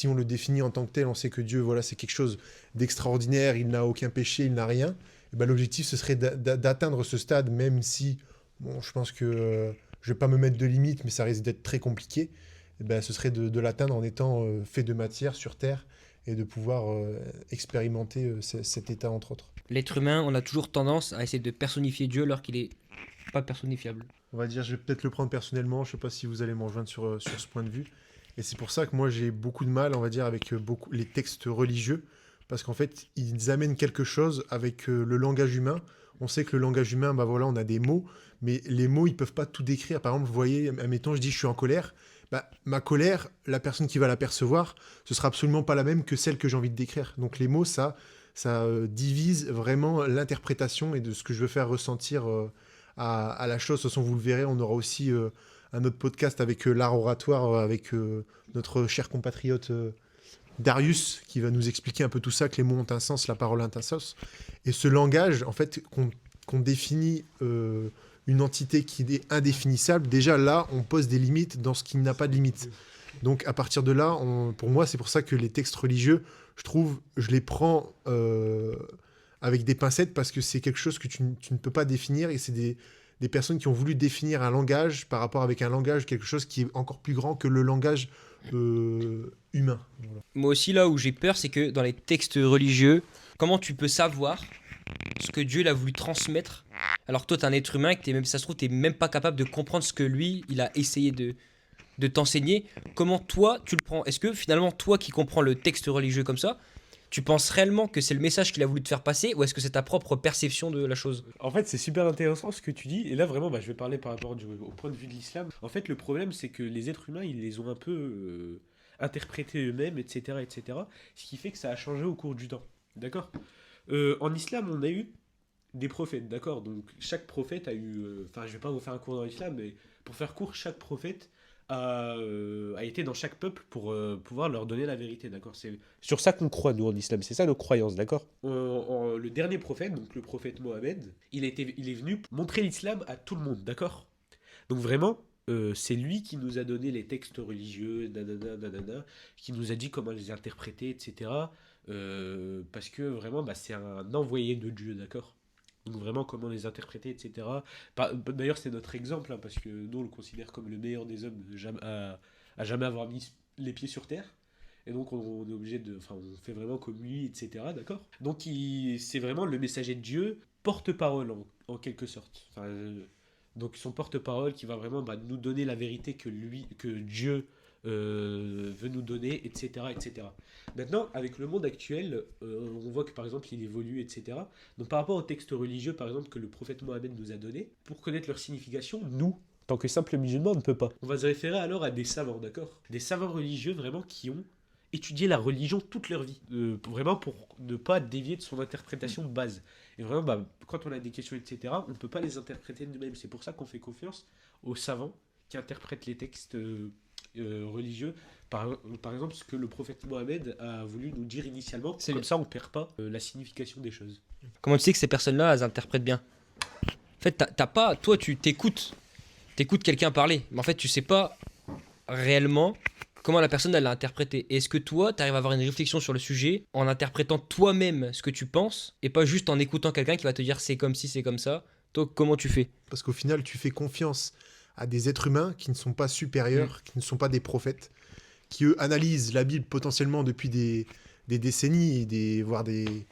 on le définit en tant que tel, on sait que Dieu, voilà, c'est quelque chose d'extraordinaire, il n'a aucun péché, il n'a rien. Et ben, l'objectif, ce serait d'atteindre ce stade, même si, bon, je pense que je vais pas me mettre de limite, mais ça risque d'être très compliqué. Et ben, ce serait de l'atteindre en étant fait de matière sur Terre et de pouvoir expérimenter cet état, entre autres. L'être humain, on a toujours tendance à essayer de personnifier Dieu alors qu'il est pas personnifiable. On va dire, je vais peut-être le prendre personnellement, je sais pas si vous allez me rejoindre sur ce point de vue. Et c'est pour ça que moi j'ai beaucoup de mal, on va dire, avec les textes religieux, parce qu'en fait, ils amènent quelque chose avec le langage humain. On sait que le langage humain, bah voilà, on a des mots, mais les mots, ils peuvent pas tout décrire. Par exemple, vous voyez, admettons, je dis je suis en colère. Bah, ma colère, la personne qui va la percevoir, ce sera absolument pas la même que celle que j'ai envie de décrire. Donc les mots, ça divise vraiment l'interprétation et de ce que je veux faire ressentir à la chose. De toute façon, vous le verrez, on aura aussi un autre podcast avec l'art oratoire, avec notre cher compatriote Darius, qui va nous expliquer un peu tout ça, que les mots ont un sens, la parole a un sens. Et ce langage, en fait, qu'on définit une entité qui est indéfinissable, déjà là, on pose des limites dans ce qui n'a pas de limites. Donc à partir de là, pour moi, c'est pour ça que les textes religieux, je les prends avec des pincettes parce que c'est quelque chose que tu ne peux pas définir et c'est des personnes qui ont voulu définir un langage par rapport avec un langage, quelque chose qui est encore plus grand que le langage humain. Voilà. Moi aussi, là où j'ai peur, c'est que dans les textes religieux, comment tu peux savoir ce que Dieu il a voulu transmettre alors que toi, t'es un être humain et que ça se trouve, t'es même pas capable de comprendre ce que lui, il a essayé de t'enseigner. Comment toi, tu le prends? Est-ce que finalement, toi qui comprends le texte religieux comme ça, tu penses réellement que c'est le message qu'il a voulu te faire passer ou est-ce que c'est ta propre perception de la chose? En fait, c'est super intéressant ce que tu dis. Et là, vraiment, je vais parler par rapport au point de vue de l'islam. En fait, le problème, c'est que les êtres humains, ils les ont un peu interprétés eux-mêmes, etc., etc. Ce qui fait que ça a changé au cours du temps. D'accord? En islam, on a eu des prophètes, d'accord? Donc, chaque prophète a eu... Enfin, je vais pas vous faire un cours dans l'islam, mais pour faire court, chaque prophète a été dans chaque peuple pour pouvoir leur donner la vérité, d'accord? C'est sur ça qu'on croit, nous, en islam. C'est ça nos croyances, d'accord? Le dernier prophète, donc le prophète Mohammed, il est venu montrer l'islam à tout le monde, d'accord? Donc vraiment, c'est lui qui nous a donné les textes religieux, qui nous a dit comment les interpréter, etc. Parce que vraiment, c'est un envoyé de Dieu, d'accord? Donc vraiment comment les interpréter, etc. D'ailleurs, c'est notre exemple, hein, parce que nous, on le considère comme le meilleur des hommes à jamais avoir mis les pieds sur Terre. Et donc, on est obligé on fait vraiment comme lui, etc. D'accord? Donc, c'est vraiment le messager de Dieu, porte-parole, en quelque sorte. Donc, son porte-parole qui va vraiment nous donner la vérité que Dieu veut nous donner, etc., etc. Maintenant, avec le monde actuel, on voit que par exemple il évolue, etc. Donc par rapport aux textes religieux, par exemple, que le prophète Mohammed nous a donné, pour connaître leur signification, nous, en tant que simples musulmans, on ne peut pas. On va se référer alors à des savants, d'accord? Des savants religieux vraiment qui ont étudié la religion toute leur vie, vraiment pour ne pas dévier de son interprétation de base. Et vraiment, quand on a des questions, etc., on ne peut pas les interpréter de nous-mêmes. C'est pour ça qu'on fait confiance aux savants qui interprètent les textes religieux, par exemple ce que le prophète Mohammed a voulu nous dire initialement, comme ça on ne perd pas la signification des choses. Comment tu sais que ces personnes-là, elles interprètent bien? En fait, toi tu t'écoutes t'écoutes quelqu'un parler, mais en fait, tu sais pas réellement comment la personne elle l'a interprété. Et est-ce que toi, tu arrives à avoir une réflexion sur le sujet en interprétant toi-même ce que tu penses et pas juste en écoutant quelqu'un qui va te dire c'est comme si, c'est comme ça. Toi, comment tu fais? Parce qu'au final, tu fais confiance à des êtres humains qui ne sont pas supérieurs, qui ne sont pas des prophètes, qui eux analysent la Bible potentiellement depuis des décennies, voire des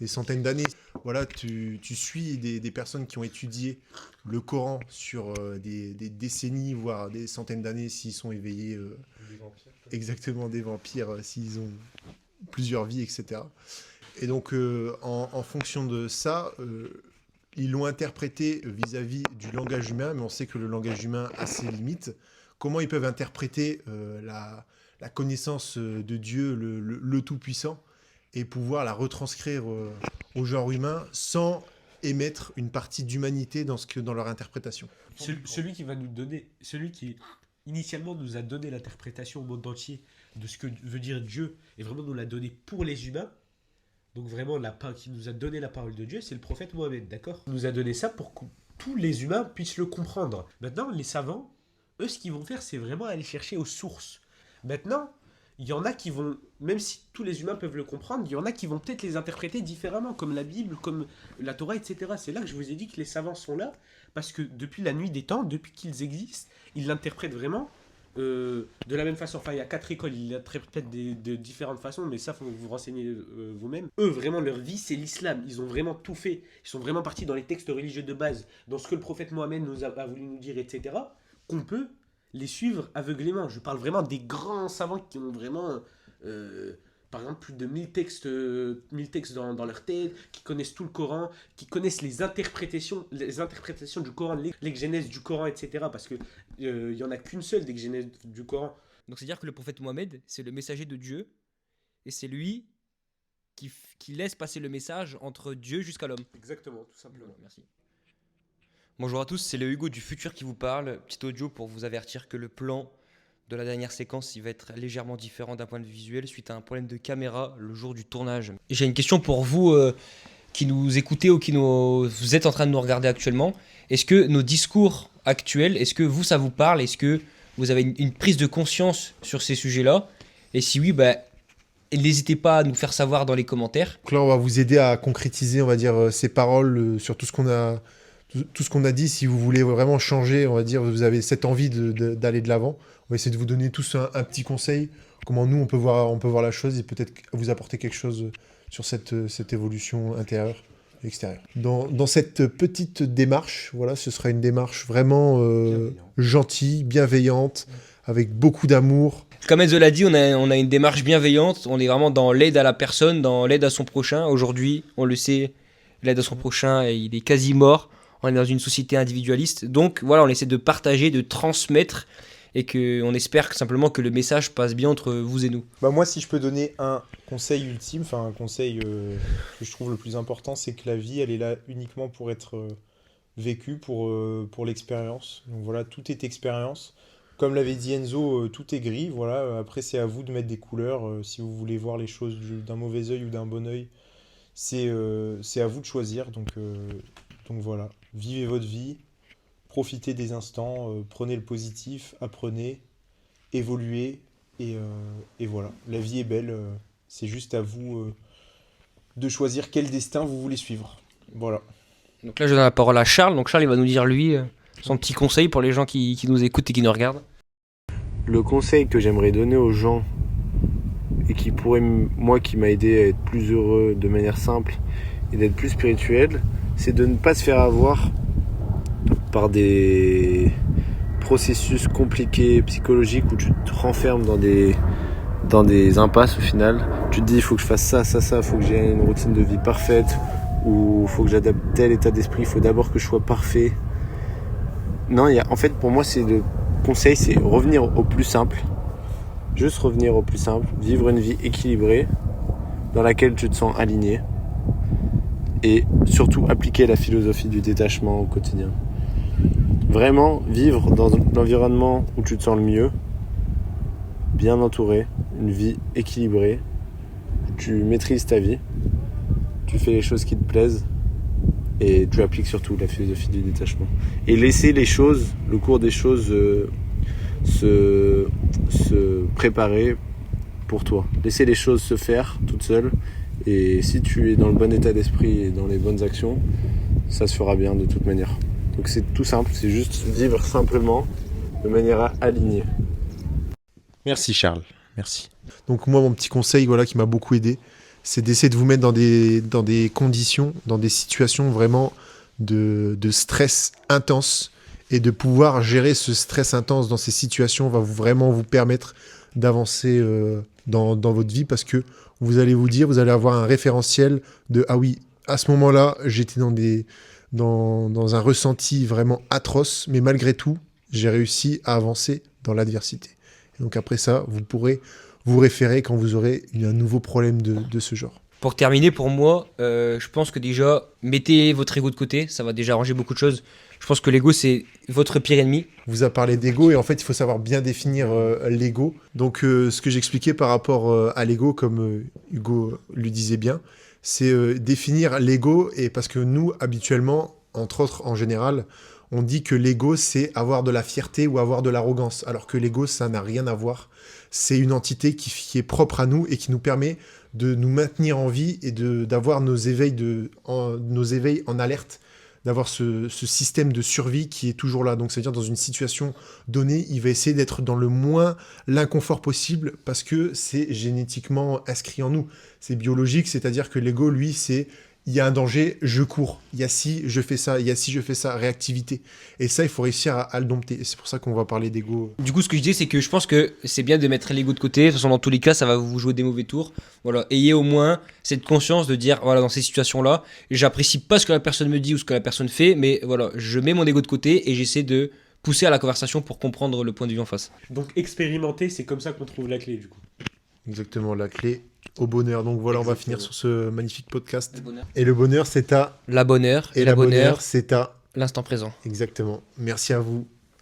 centaines d'années. Voilà, tu suis des personnes qui ont étudié le Coran sur des décennies, voire des centaines d'années s'ils sont éveillés. Des vampires. Exactement, des vampires, s'ils ont plusieurs vies, etc. Et donc, en fonction de ça, ils l'ont interprété vis-à-vis du langage humain, mais on sait que le langage humain a ses limites. Comment ils peuvent interpréter la connaissance de Dieu, le Tout-Puissant, et pouvoir la retranscrire au genre humain sans émettre une partie d'humanité dans leur interprétation. Celui qui va nous donner, celui qui initialement nous a donné l'interprétation au monde entier de ce que veut dire Dieu, et vraiment nous l'a donné pour les humains, donc vraiment qui nous a donné la parole de Dieu, c'est le prophète Mohammed, d'accord? Il nous a donné ça pour que tous les humains puissent le comprendre. Maintenant, les savants, eux, ce qu'ils vont faire, c'est vraiment aller chercher aux sources. Maintenant, il y en a qui vont, même si tous les humains peuvent le comprendre, il y en a qui vont peut-être les interpréter différemment, comme la Bible, comme la Torah, etc. C'est là que je vous ai dit que les savants sont là, parce que depuis la nuit des temps, depuis qu'ils existent, ils l'interprètent vraiment de la même façon. Enfin, il y a 4 écoles, ils l'interprètent de différentes façons, mais ça, il faut vous renseigner vous-même. Eux, vraiment, leur vie, c'est l'islam. Ils ont vraiment tout fait. Ils sont vraiment partis dans les textes religieux de base, dans ce que le prophète Mohammed a voulu nous dire, etc., qu'on peut les suivre aveuglément. Je parle vraiment des grands savants qui ont vraiment, par exemple, plus de 1000 textes dans leur tête, qui connaissent tout le Coran, qui connaissent les interprétations du Coran, l'exégèse du Coran, etc. Parce que il y en a qu'une seule d'exégèse du Coran. Donc c'est-à-dire que le prophète Mohammed, c'est le messager de Dieu, et c'est lui qui laisse passer le message entre Dieu jusqu'à l'homme. Exactement, tout simplement. Merci. Bonjour à tous, c'est le Hugo du futur qui vous parle. Petit audio pour vous avertir que le plan de la dernière séquence, il va être légèrement différent d'un point de vue visuel suite à un problème de caméra le jour du tournage. J'ai une question pour vous qui nous écoutez ou vous êtes en train de nous regarder actuellement. Est-ce que nos discours actuels, est-ce que ça vous parle? Est-ce que vous avez une prise de conscience sur ces sujets-là? Et si oui, n'hésitez pas à nous faire savoir dans les commentaires. Donc là, on va vous aider à concrétiser, on va dire, ces paroles sur tout ce qu'on a dit. Si vous voulez vraiment changer, on va dire, vous avez cette envie d'aller de l'avant. On va essayer de vous donner tous un petit conseil, comment nous on peut voir la chose et peut-être vous apporter quelque chose sur cette évolution intérieure et extérieure. Dans cette petite démarche, voilà, ce sera une démarche vraiment gentille, bienveillante, avec beaucoup d'amour. Comme Enzo l'a dit, on a une démarche bienveillante, on est vraiment dans l'aide à la personne, dans l'aide à son prochain. Aujourd'hui, on le sait, l'aide à son prochain, il est quasi mort. On est dans une société individualiste. Donc voilà, on essaie de partager, de transmettre et qu'on espère simplement que le message passe bien entre vous et nous. Moi, si je peux donner un conseil ultime, enfin un conseil que je trouve le plus important, c'est que la vie, elle est là uniquement pour être vécue, pour l'expérience. Donc voilà, tout est expérience. Comme l'avait dit Enzo, tout est gris. Voilà. Après, c'est à vous de mettre des couleurs. Si vous voulez voir les choses d'un mauvais œil ou d'un bon œil, c'est à vous de choisir. Donc voilà, vivez votre vie, profitez des instants, prenez le positif, apprenez, évoluez, et voilà. La vie est belle, c'est juste à vous de choisir quel destin vous voulez suivre. Voilà. Donc là, je donne la parole à Charles. Donc Charles, il va nous dire, lui, son petit conseil pour les gens qui nous écoutent et qui nous regardent. Le conseil que j'aimerais donner aux gens, et qui pourrait, moi qui m'a aidé à être plus heureux de manière simple, et d'être plus spirituel, c'est de ne pas se faire avoir par des processus compliqués, psychologiques, où tu te renfermes dans des impasses au final. Tu te dis, il faut que je fasse ça, il faut que j'ai une routine de vie parfaite, ou il faut que j'adapte tel état d'esprit, il faut d'abord que je sois parfait. Non, en fait, pour moi, le conseil, c'est revenir au plus simple. Juste revenir au plus simple, vivre une vie équilibrée, dans laquelle tu te sens aligné. Et surtout appliquer la philosophie du détachement au quotidien. Vraiment vivre dans l'environnement où tu te sens le mieux, bien entouré, une vie équilibrée, où tu maîtrises ta vie, tu fais les choses qui te plaisent Et tu appliques surtout la philosophie du détachement. Et laisser les choses, le cours des choses se préparer pour toi. Laisser les choses se faire toutes seules. Et si tu es dans le bon état d'esprit et dans les bonnes actions, ça se fera bien de toute manière. Donc c'est tout simple, c'est juste vivre simplement de manière alignée. Merci Charles, merci. Donc moi, mon petit conseil voilà, qui m'a beaucoup aidé, c'est d'essayer de vous mettre dans des conditions, dans des situations vraiment de stress intense. Et de pouvoir gérer ce stress intense dans ces situations va vraiment vous permettre d'avancer dans votre vie, parce que vous allez vous dire, vous allez avoir un référentiel de « Ah oui, à ce moment-là, j'étais dans un ressenti vraiment atroce, mais malgré tout, j'ai réussi à avancer dans l'adversité. » Et donc après ça, vous pourrez vous référer quand vous aurez un nouveau problème de ce genre. Pour terminer, pour moi, je pense que déjà, mettez votre ego de côté, ça va déjà arranger beaucoup de choses. Je pense que l'ego, c'est votre pire ennemi. On vous a parlé d'ego et en fait, il faut savoir bien définir l'ego. Donc, ce que j'expliquais par rapport à l'ego, comme Hugo lui disait bien, c'est définir l'ego. Et parce que nous, habituellement, entre autres, en général, on dit que l'ego, c'est avoir de la fierté ou avoir de l'arrogance. Alors que l'ego, ça n'a rien à voir. C'est une entité qui est propre à nous et qui nous permet de nous maintenir en vie et d'avoir nos éveils en alerte, d'avoir ce système de survie qui est toujours là. Donc, c'est-à-dire dans une situation donnée, il va essayer d'être dans le moins l'inconfort possible parce que c'est génétiquement inscrit en nous. C'est biologique, c'est-à-dire que l'ego, lui, c'est il y a un danger, je cours. Il y a si, je fais ça. Il y a si, je fais ça. Réactivité. Et ça, il faut réussir à le dompter. Et c'est pour ça qu'on va parler d'ego. Du coup, ce que je dis, c'est que je pense que c'est bien de mettre l'ego de côté. De toute façon, dans tous les cas, ça va vous jouer des mauvais tours. Voilà. Ayez au moins cette conscience de dire, voilà, dans ces situations-là, j'apprécie pas ce que la personne me dit ou ce que la personne fait, mais voilà, je mets mon ego de côté et j'essaie de pousser à la conversation pour comprendre le point de vue en face. Donc expérimenter, c'est comme ça qu'on trouve la clé du coup. Exactement, la clé au bonheur. Donc voilà, on va finir sur ce magnifique podcast. Le bonheur. Et le bonheur, c'est à... La bonne heure. Et la bonne heure, c'est à... L'instant présent. Exactement. Merci à vous.